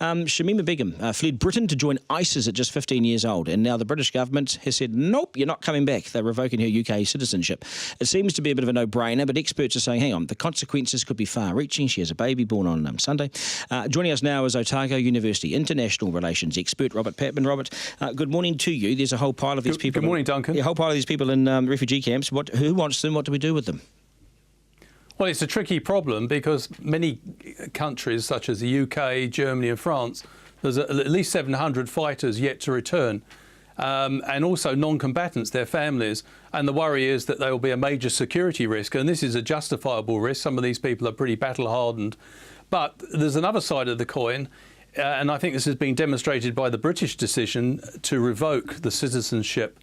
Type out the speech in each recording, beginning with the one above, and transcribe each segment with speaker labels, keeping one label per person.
Speaker 1: Shamima Begum fled Britain to join ISIS at just 15 years old, and now the British government has said, nope, you're not coming back. They're revoking her UK citizenship. It seems to be a bit of a no-brainer, but experts are saying, hang on, the consequences could be far-reaching. She has a baby born on Sunday. Joining us now is Otago University International Relations expert Robert Patman. Robert, good morning to you. There's a whole pile of these people.
Speaker 2: Good morning, Duncan.
Speaker 1: A whole pile of these people in refugee camps. Who wants them? What do we do with them?
Speaker 2: Well, it's a tricky problem because many countries, such as the UK, Germany and France, there's at least 700 fighters yet to return, and also non-combatants, their families. And the worry is that there will be a major security risk, and this is a justifiable risk. Some of these people are pretty battle-hardened. But there's another side of the coin, and I think this has been demonstrated by the British decision to revoke the citizenship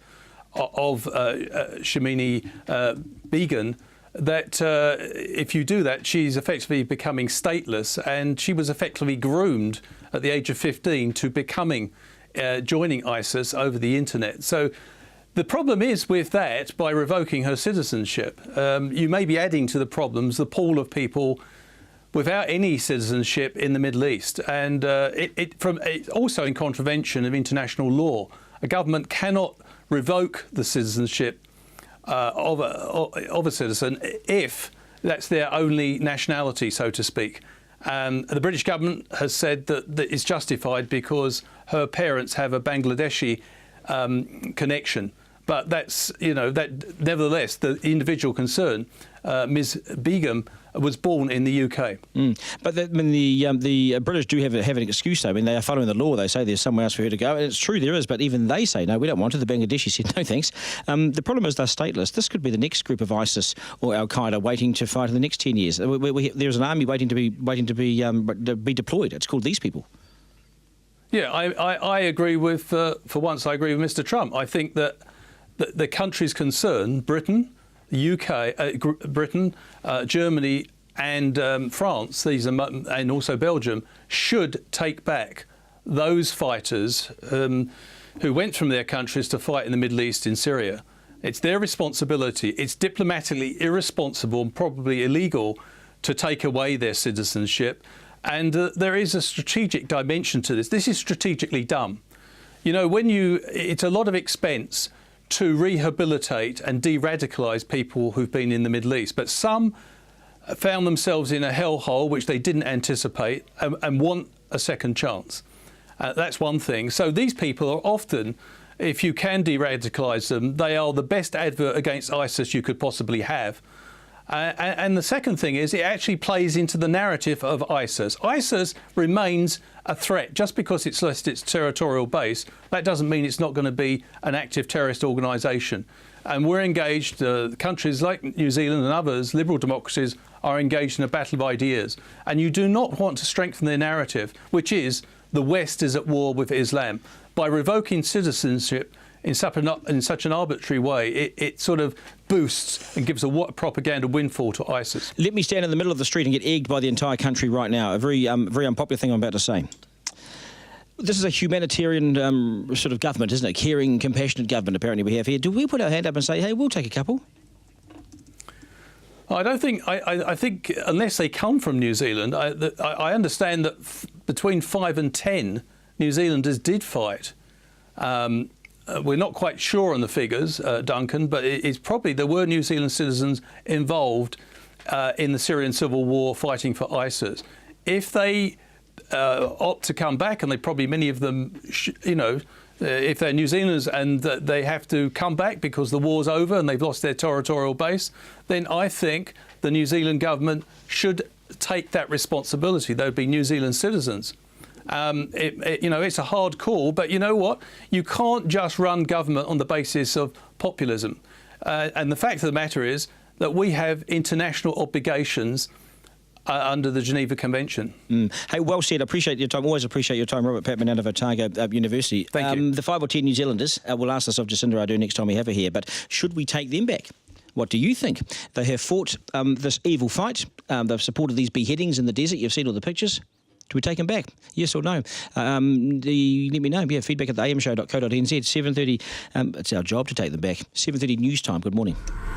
Speaker 2: of Shamima Begum, that if you do that, she's effectively becoming stateless, and she was effectively groomed at the age of 15 to joining ISIS over the internet. So the problem is with that, by revoking her citizenship, you may be adding to the problems the pool of people without any citizenship in the Middle East, and it's also in contravention of international law. A government cannot revoke the citizenship of a citizen if that's their only nationality, so to speak. The British government has said that it's justified because her parents have a Bangladeshi connection. But that's, nevertheless, the individual concerned, Ms. Begum, was born in the UK.
Speaker 1: But the British do have an excuse, though. I mean, they are following the law. They say there's somewhere else for her to go. And it's true, there is, but even they say, no, we don't want her. The Bangladeshi said, no, thanks. The problem is they're stateless. This could be the next group of ISIS or Al-Qaeda waiting to fight in the next 10 years. There's an army waiting to be deployed. It's called these people.
Speaker 2: Yeah, I agree with, for once, I agree with Mr. Trump. I think that the countries concerned, Britain, the UK, Germany and France, and also Belgium, should take back those fighters who went from their countries to fight in the Middle East, in Syria. It's their responsibility. It's diplomatically irresponsible and probably illegal to take away their citizenship. And there is a strategic dimension to this. This is strategically dumb. You know, it's a lot of expense to rehabilitate and de-radicalise people who've been in the Middle East. But some found themselves in a hellhole which they didn't anticipate and want a second chance. That's one thing. So these people are often, if you can de-radicalise them, they are the best advert against ISIS you could possibly have. And the second thing is it actually plays into the narrative of ISIS. ISIS remains a threat. Just because it's lost its territorial base, that doesn't mean it's not going to be an active terrorist organisation. And we're engaged, countries like New Zealand and others, liberal democracies, are engaged in a battle of ideas. And you do not want to strengthen their narrative, which is the West is at war with Islam. By revoking citizenship in such an arbitrary way, it sort of boosts and gives a propaganda windfall to ISIS.
Speaker 1: Let me stand in the middle of the street and get egged by the entire country right now. A very unpopular thing I'm about to say. This is a humanitarian sort of government, isn't it? Caring, compassionate government, apparently we have here. Do we put our hand up and say, hey, we'll take a couple?
Speaker 2: I don't think. I think unless they come from New Zealand, I understand that between 5 and 10 New Zealanders did fight. We're not quite sure on the figures, Duncan, but it's probably there were New Zealand citizens involved in the Syrian civil war fighting for ISIS. If they opt to come back, and many of them, if they're New Zealanders and they have to come back because the war's over and they've lost their territorial base, then I think the New Zealand government should take that responsibility. They'd be New Zealand citizens. It's a hard call, but you know what? You can't just run government on the basis of populism. And the fact of the matter is that we have international obligations under the Geneva Convention.
Speaker 1: Hey, well said. I appreciate your time. Always appreciate your time, Robert Patman out of Otago University.
Speaker 2: Thank you.
Speaker 1: The 5 or 10 New Zealanders, we'll ask this of Jacinda Ardern next time we have her here, but should we take them back? What do you think? They have fought this evil fight. They've supported these beheadings in the desert. You've seen all the pictures. Do we take them back? Yes or no? Let me know. Yeah, feedback at the amshow.co.nz. 7:30. It's our job to take them back. 7:30 news time. Good morning.